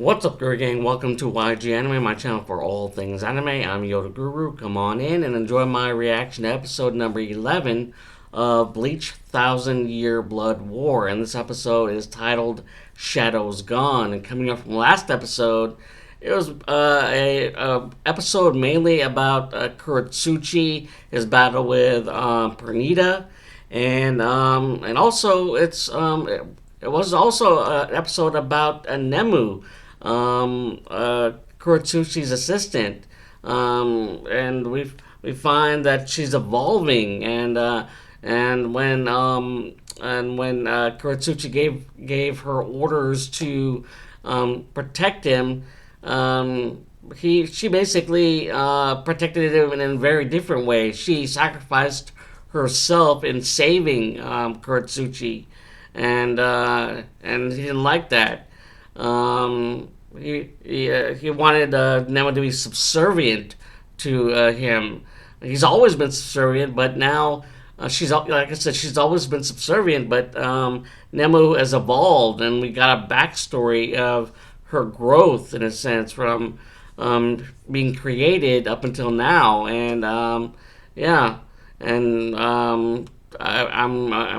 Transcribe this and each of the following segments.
What's up, Guru Gang? Welcome to YG Anime, my channel for all things anime. I'm Yoda Guru. Come on in and enjoy my reaction to episode number 11 of Bleach 1,000-Year Blood War. And this episode is titled Shadows Gone. And coming up from last episode, it was a episode mainly about Kuratsuchi, his battle with Pernita, and also it was also an episode about Nemu, Kuratsuchi's assistant, and we find that she's evolving, and when Kuratsuchi gave her orders to protect him, she basically protected him in a very different way. She sacrificed herself in saving Kuratsuchi. And he didn't like that. He wanted Nemo to be subservient to him. He's always been subservient, but now she's like I said, she's always been subservient. But Nemo has evolved, and we got a backstory of her growth in a sense from being created up until now, and I'm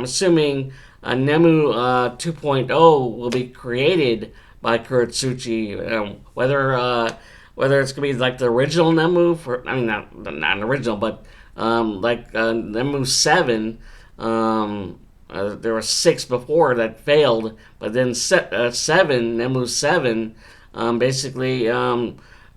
assuming. Nemu 2.0 will be created by Kuratsuchi. Whether it's gonna be like the original Nemu not an original, but like Nemu 7. There were 6 before that failed, but then 7 Nemu 7 basically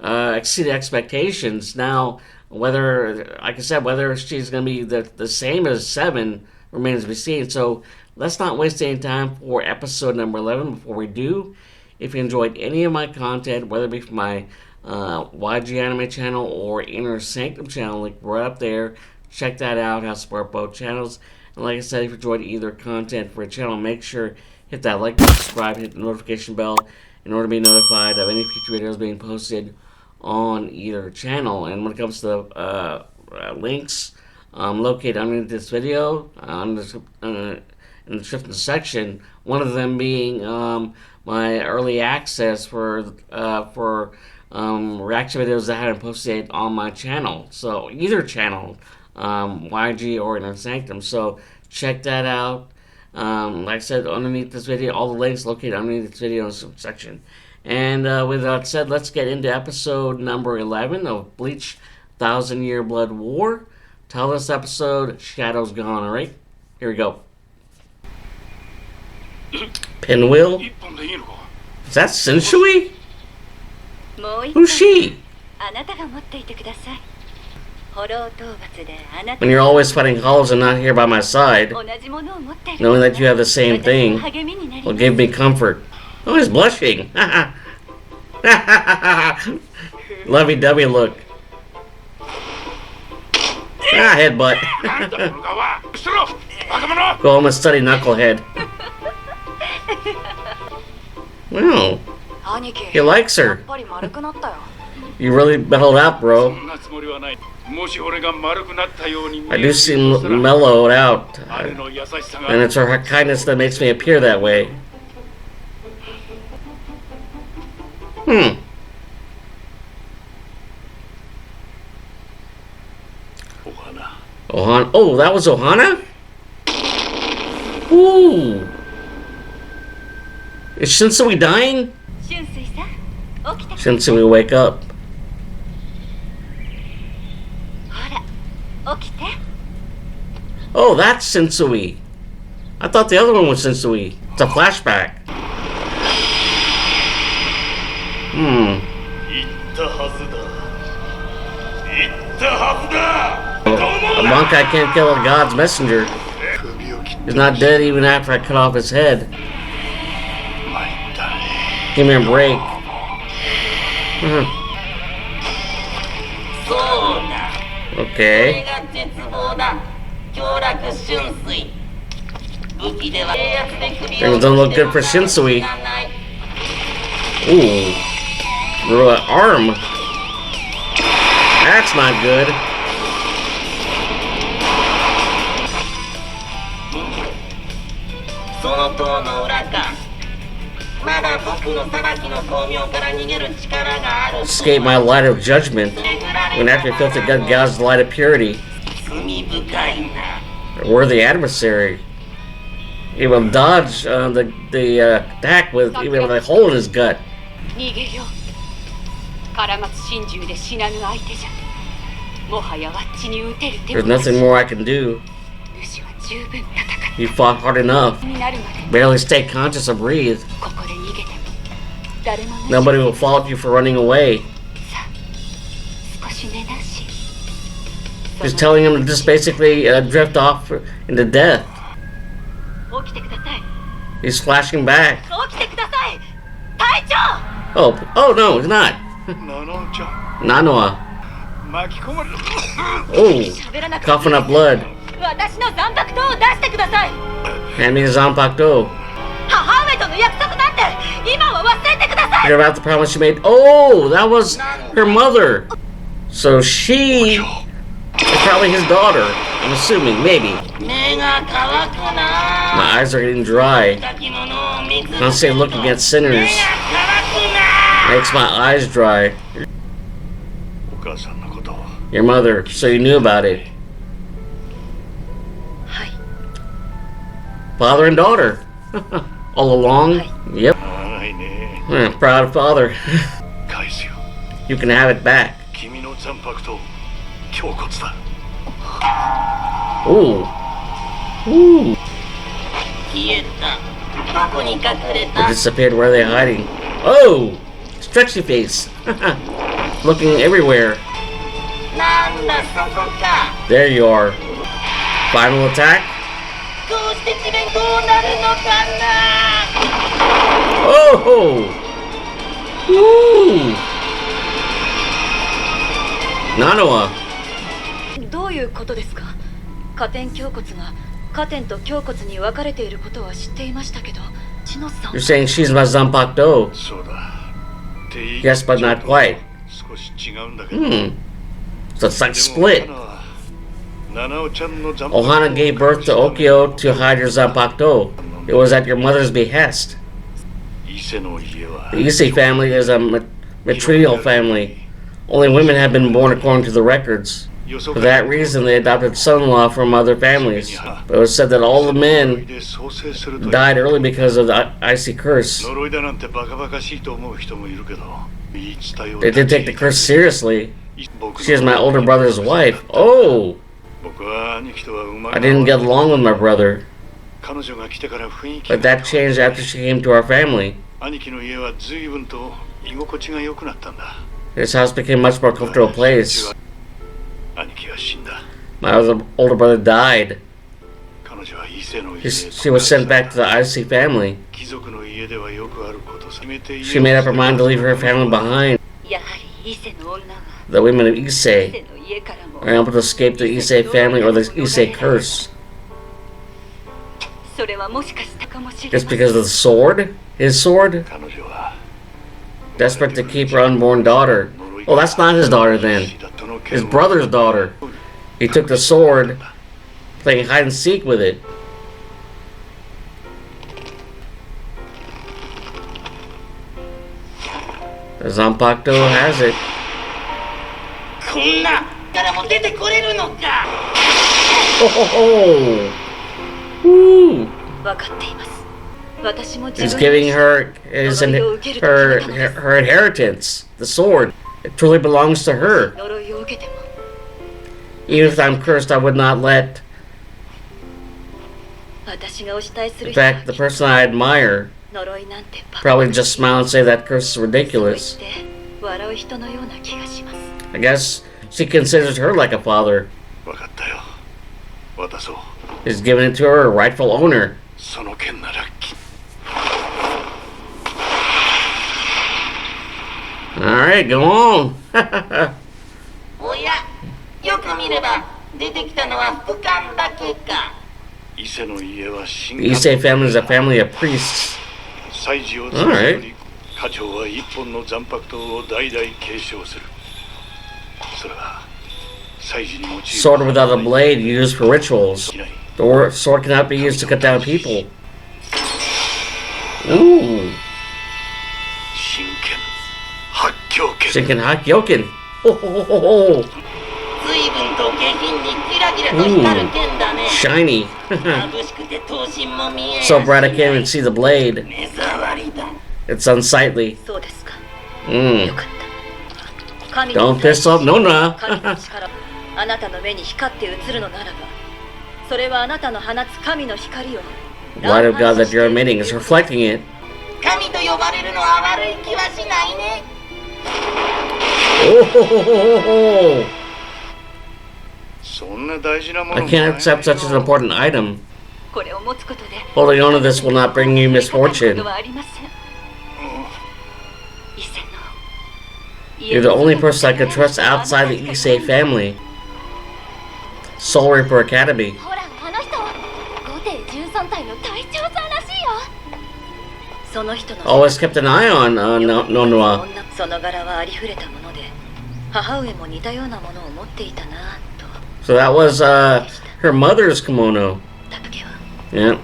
exceeded expectations. Now, whether, like I said, whether she's gonna be the same as 7 remains to be seen. So let's not waste any time for episode number 11. Before we do, if you enjoyed any of my content, whether it be from my YG Anime channel or Inner Sanctum channel, link right up there, check that out. How to support both channels. And like I said, if you enjoyed either content for a channel, make sure hit that like button, subscribe, hit the notification bell in order to be notified of any future videos being posted on either channel. And when it comes to the links located underneath this video, in the description section, one of them being my early access for reaction videos that I hadn't posted on my channel. So either channel, YG or Inner Sanctum. So check that out. Like I said, underneath this video, all the links located underneath this video in the section. And with that said, let's get into episode number 11 of Bleach 1,000-Year Blood War. Tell this episode, Shadows Gone, alright? Here we go. Pinwheel? Is that Sensui? Who's she? When you're always fighting halls and not here by my side, knowing that you have the same thing will give me comfort. Oh, he's blushing. Lovey-dovey look. Headbutt. Go home and study, knucklehead. Well, he likes her. You really mellowed out, bro. I do seem mellowed out. And it's her kindness that makes me appear that way. Ohana. Oh, that was Ohana? Ooh. Is Shinsui dying? Shinsui, wake up. Oh, that's Shinsui. I thought the other one was Shinsui. It's a flashback. A Bankai can't kill a god's messenger. He's not dead even after I cut off his head. Give me a break. Okay. Things don't look good for Shinsui. Ooh. Grew an arm. That's not good. Escape my light of judgment. When after you filthy gut gouge the light of purity. A worthy adversary. He will dodge the attack with even with a hole in his gut. There's nothing more I can do. You fought hard enough. Barely stay conscious or breathe. Nobody will fault you for running away. Just telling him to just basically drift off into death. He's flashing back. Oh no, he's not. Nanoa. Oh, coughing up blood. Hand me the Zanpakuto. You're about to promise she made. Oh, that was her mother. So she is probably his daughter. I'm assuming, maybe. My eyes are getting dry. Constantly looking at sinners makes my eyes dry. Your mother, so you knew about it. Father and daughter. All along? Yep. Proud father. You can have it back. Ooh. Ooh. They disappeared. Where are they hiding? Oh! Stretchy face. Looking everywhere. There you are. Final attack? Oh! Ooh! Nanoa. どういうことですか? 下天胸骨が下天と胸骨に分かれていることは知っていましたけど、千野さん You're saying she's my Zanpakuto. Yes, but not quite. So it's like split. Ohana gave birth to Okio to hide your Zanpakuto. It was at your mother's behest. The Issei family is a matrilineal family. Only women have been born according to the records. For that reason, they adopted son-in-law from other families. But it was said that all the men died early because of the icy curse. They did take the curse seriously. She is my older brother's wife. Oh! I didn't get along with my brother. But that changed after she came to our family. This house became a much more comfortable place. My older brother died. She was sent back to the Issei family. She made up her mind to leave her family behind. The women of Issei are able to escape the Issei family or the Issei curse. Just because of the sword? His sword? Desperate to keep her unborn daughter. Oh, that's not his daughter then. His brother's daughter. He took the sword, playing hide and seek with it. The Zanpakuto has it. Oh, Woo! He's giving her her inheritance, the sword. It truly belongs to her. Even if I'm cursed, I would not let. In fact, the person I admire probably just smile and say that curse is ridiculous. I guess she considers her like a father. He's given it to her rightful owner. Alright, go on. The Issei family is a family of priests. Alright. Sword without a blade used for rituals. The sword cannot be used to cut down people. Ooh. Shinken Hakyoken. Oh. 随分と下品にキラキラと光る剣だね。 Shiny. 眩しくて頭身も見えやし So bright I can't even see the blade. 目障りだ。 It's unsightly. そうですか。 Mm. よかった神 Don't の piss off Nona. 神の力あなたの目に光って映るのならばそれはあなたの放つ神の光を Light of God that you're emitting is reflecting it. 神と呼ばれるのは悪い気はしないね。 Oh. そんな大事なもの I can't accept such an important item. これを持つことで Holding on to this will not bring you こ misfortune. とはありません伊勢の You're the only person I could trust outside the Issei family. Soul Reaper Academy. ほらあの人5艇13体の隊長さんらしいよ。その人の Always kept an eye on Nonoa. その柄はありふれたもので母上も似たようなものを持っていたなと So that was her mother's kimono. だけは Yeah.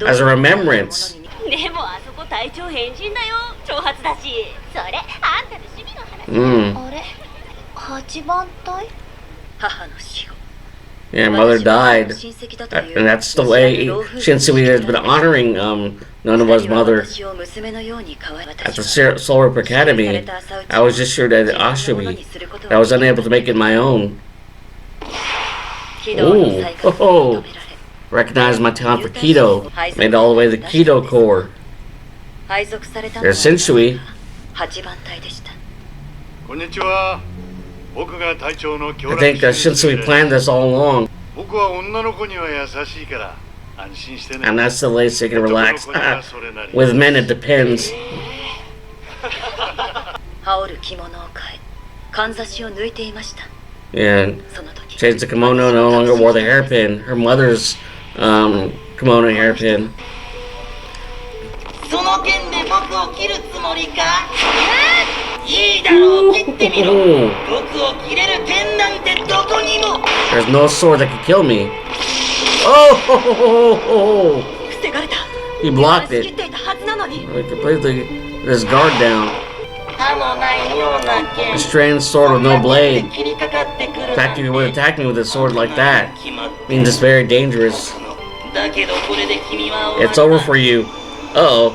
As a remembrance. でもあそこ隊長変人だよ。挑発だし。それあんたの趣味の話。 Mm. あれ8番隊母の死後 Yeah, mother died. And that's the way Shinsui has been honoring Nonoa's mother. At the Soul Reaper Academy, I was just sure that Ashumi. I was unable to make it my own. Ooh, oh, recognized my talent for Keto. Made it all the way to the Keto core. There's Shinsui. 8番隊でしたこんにちは。僕が隊長の I think Shinsui planned this all along. 僕は女の子には優しいから安心してね。 And that's the way so you can relax. With men, it depends. 羽織る着物を変えかんざしを抜いていました Yeah, その時 changed the kimono, no longer wore the hairpin. Her mother's kimono hairpin. その剣で僕を切るつもりか。いいだろう、切ってみろ。僕を切れる剣なんてどこにも。 There's no sword that could kill me. Oh! 防がれた He blocked 切っ it. ていたはずなのに He completely let his guard down. 刃のないような剣。 A strange sword with no blade. 切りかかってくる The fact you would attack me with a sword like that 決まって means it's very dangerous. だけどこれで君は It's over for you. Uh-oh.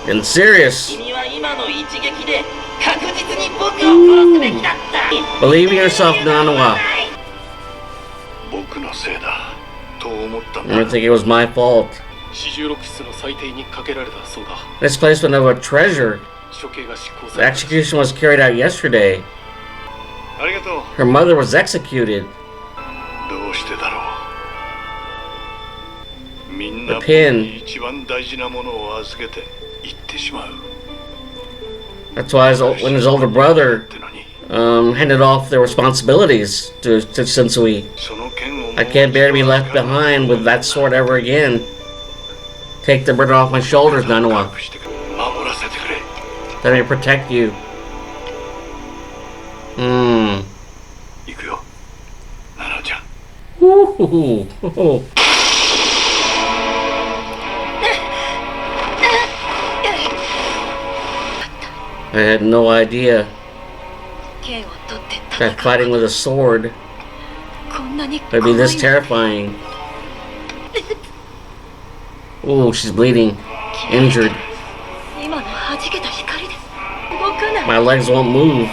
Getting serious. 君は今の一撃で確実に僕を殺すべきだった。 Believe in yourself, Nanoa. 僕のせいだと思ったん I だ。 think it was my fault. 四十六室の裁定にかけられたそうだ。 This placement of a treasure. 処刑が執行 The された。 execution was carried out yesterday. ありがとう。 Her mother was executed. どうしてだろう。みんな The 僕 pin. に一番大事なものを預けて行ってしまう。 That's why when his older brother ってのに handed off their responsibilities to Shinsui. その剣を I can't bear to be left behind with that sword ever again. Take the burden off my shoulders, Nanoa. 隠してくれ守らせてくれ。 Let me protect you. 行くよ。ナナちゃん。 Ooh. I had no idea 剣を取って戦 that fighting with a sword うこんなに would 怖 be い this terrifying. Ooh, she's bleeding. Injured. 今の弾けた光です動かない My legs won't move.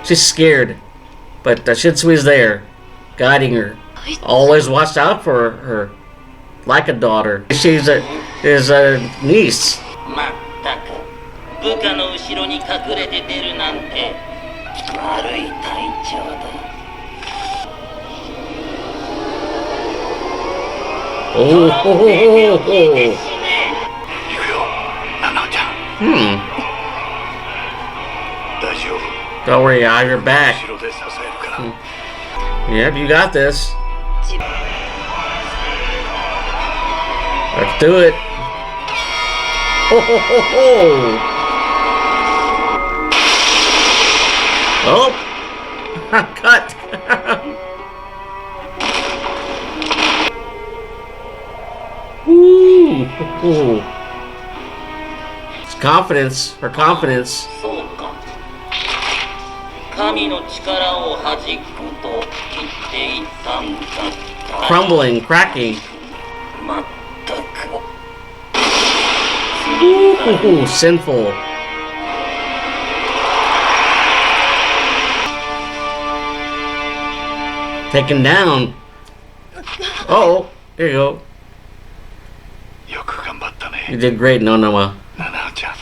She's scared. But Shitsui's there, guiding her. Always watched out for her. Like a daughter. She's his niece. まったく部下の後ろに隠れて出るなんて悪い隊長だ。 Oh, ho, ho, ho, ho. 行くよ。ナナちゃん。大丈夫。 Don't worry, I have your back. 後ろで支えるから。 Yep, you got this. 自分 Let's do it. Ho, ho, ho, ho. Oh. Cut. Ooh. It's confidence. Her confidence. そうか神の力を弾くと言っていたんだった。 Crumbling, cracking. まったく。 Ooh, sinful. Taken down. Oh, here you go. よく頑張った You ね did great, Nonoa. ナナちゃん。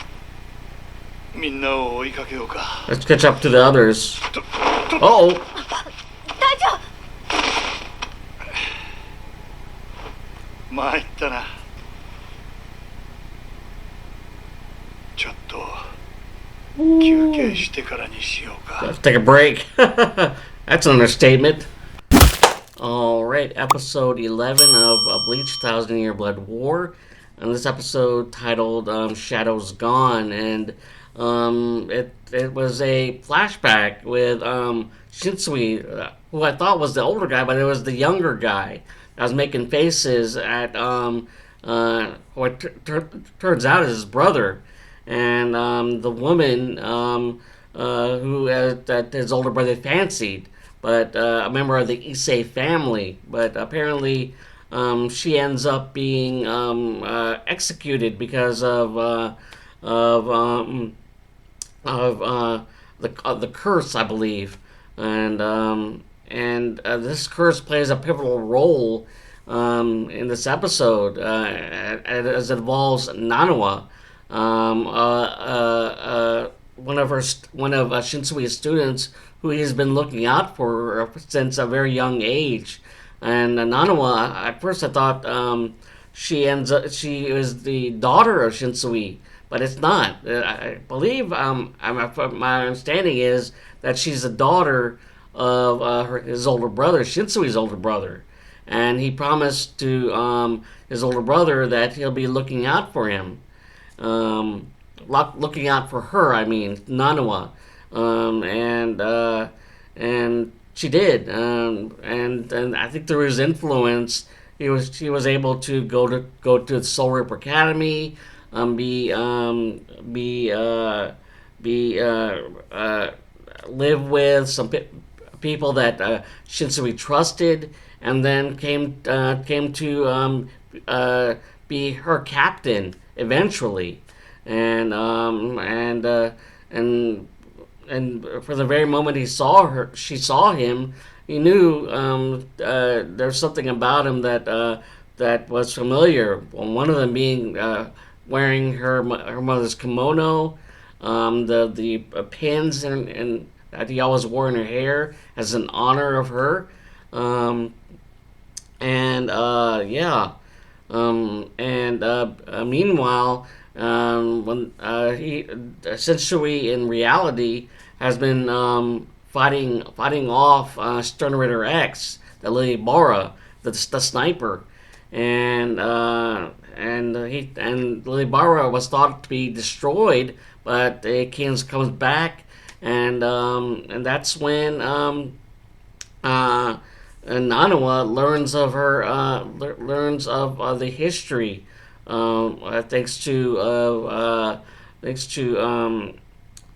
みんなを追いかけようか。 Let's catch up to the others. と Oh, 隊長参ったな。ちょっと休憩してからにしようか。 let's take a break. That's an understatement. Alright, episode 11 of Bleach, Thousand Year Blood War. And this episode titled Shadows Gone. And it was a flashback with Shinsui, who I thought was the older guy, but it was the younger guy. I was making faces at what turns out is his brother. And the woman who that his older brother fancied, but a member of the Issei family. But apparently, she ends up being executed because of the curse, I believe, and this curse plays a pivotal role in this episode as it involves Nanawa. One of Shinsui's students who he's been looking out for since a very young age. And Nanawa, at first I thought she is the daughter of Shinsui, but it's not. I believe my understanding is that she's the daughter of his older brother, Shinsui's older brother, and he promised to his older brother that he'll be looking out for him. Looking out for her, I mean, Nanawa, and she did, and I think through his influence, he was able to go to the Soul Reaper Academy, live with some people that Shinsui trusted, and then came to be her captain eventually. And for the very moment she saw him, he knew there's something about him that was familiar. One of them being wearing her mother's kimono, the pins and that he always wore in her hair as an honor of her, meanwhile. When Shinsui in reality has been fighting off Stern Ritter X, the Lily Bara, the sniper, and Lily Bara was thought to be destroyed, but it comes back, and that's when Nanawa learns of her the history. Thanks to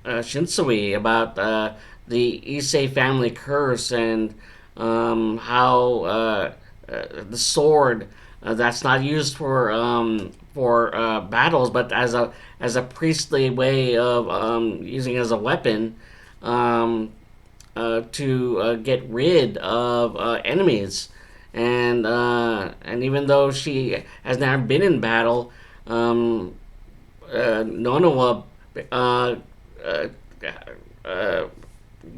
Shinsui about the Issei family curse and how the sword that's not used for battles, but as a priestly way of using it as a weapon to get rid of enemies. And even though she has never been in battle, Nonowa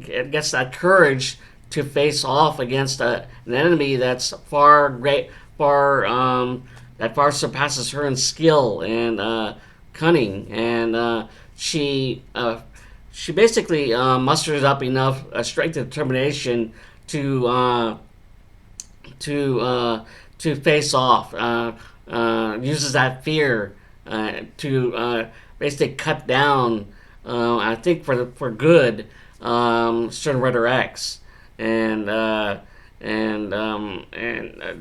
gets that courage to face off against an enemy that's far surpasses her in skill and cunning, and she basically musters up enough strength and determination to face off, uses that fear to basically cut down, I think for good, Stern Ritter X, and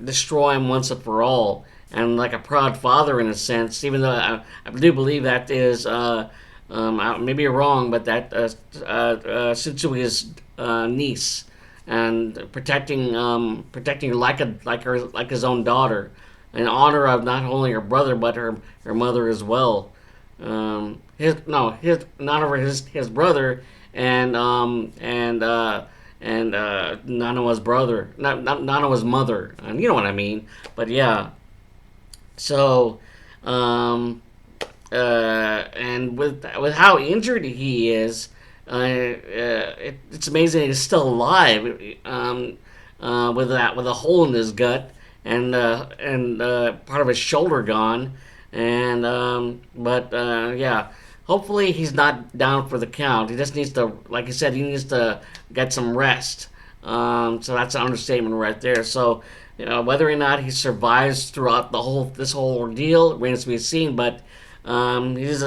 destroy him once and for all. And like a proud father in a sense, even though I do believe that is maybe you're wrong, but that Setsui's niece, and protecting her like his own daughter, in honor of not only her brother but her mother as well. His not over his brother and Nanawa's brother, not Nanawa's mother, and you know what I mean. But yeah, so and with how injured he is, it's amazing he's still alive. With a hole in his gut and part of his shoulder gone, and but yeah. Hopefully he's not down for the count. He just needs to, like I said, he needs to get some rest. So that's an understatement right there. So, whether or not he survives throughout this whole ordeal remains to be seen. But he's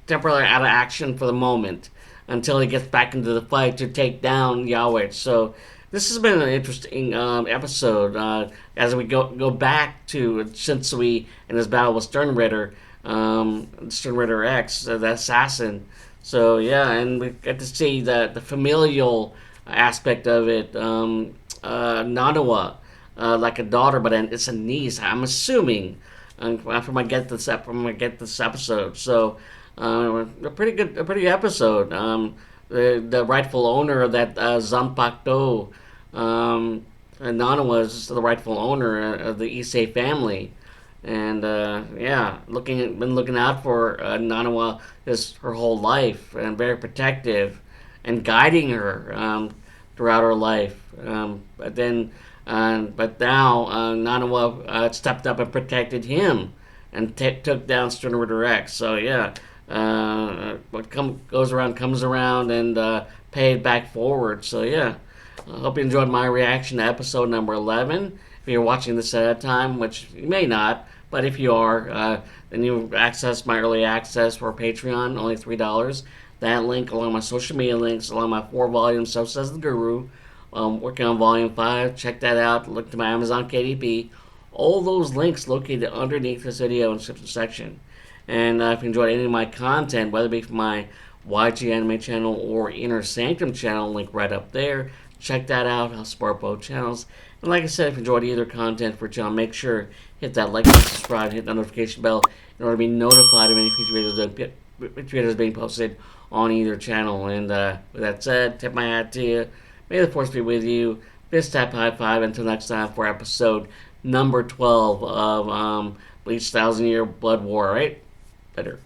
temporarily out of action for the moment until he gets back into the fight to take down Yahweh. So this has been an interesting episode as we go back to Shinsui and his battle with Stern Ritter X, the assassin. So yeah, and we get to see the familial aspect of it. Nanawa, like a daughter, but it's a niece. I'm assuming from I get this episode. So a pretty good episode. The rightful owner of that Zanpakuto, Nanawa is the rightful owner of the Issei family. And yeah, been looking out for Nanawa her whole life, and very protective, and guiding her throughout her life. But now Nanawa stepped up and protected him, and took down Stern Ritter X. So yeah, what goes around comes around, and paid back forward. So yeah, I hope you enjoyed my reaction to episode number 11. If you're watching this at a time, which you may not, but if you are, then you access my early access for Patreon, only $3. That link, along with my social media links, along with my 4 volumes, So Says the Guru. Working on volume 5, check that out. Look to my Amazon KDP. All those links located underneath this video in the description section. And if you enjoyed any of my content, whether it be from my YG Anime channel or Inner Sanctum channel, link right up there. Check that out. I'll support both channels. And like I said, if you enjoyed either content for channel, make sure hit that like and subscribe, hit the notification bell in order to be notified of any future videos being posted on either channel. And with that said, tip my hat to you. May the force be with you. Fist tap high five. Until next time for episode number 12 of Bleach 1,000 Year Blood War. Right? Better.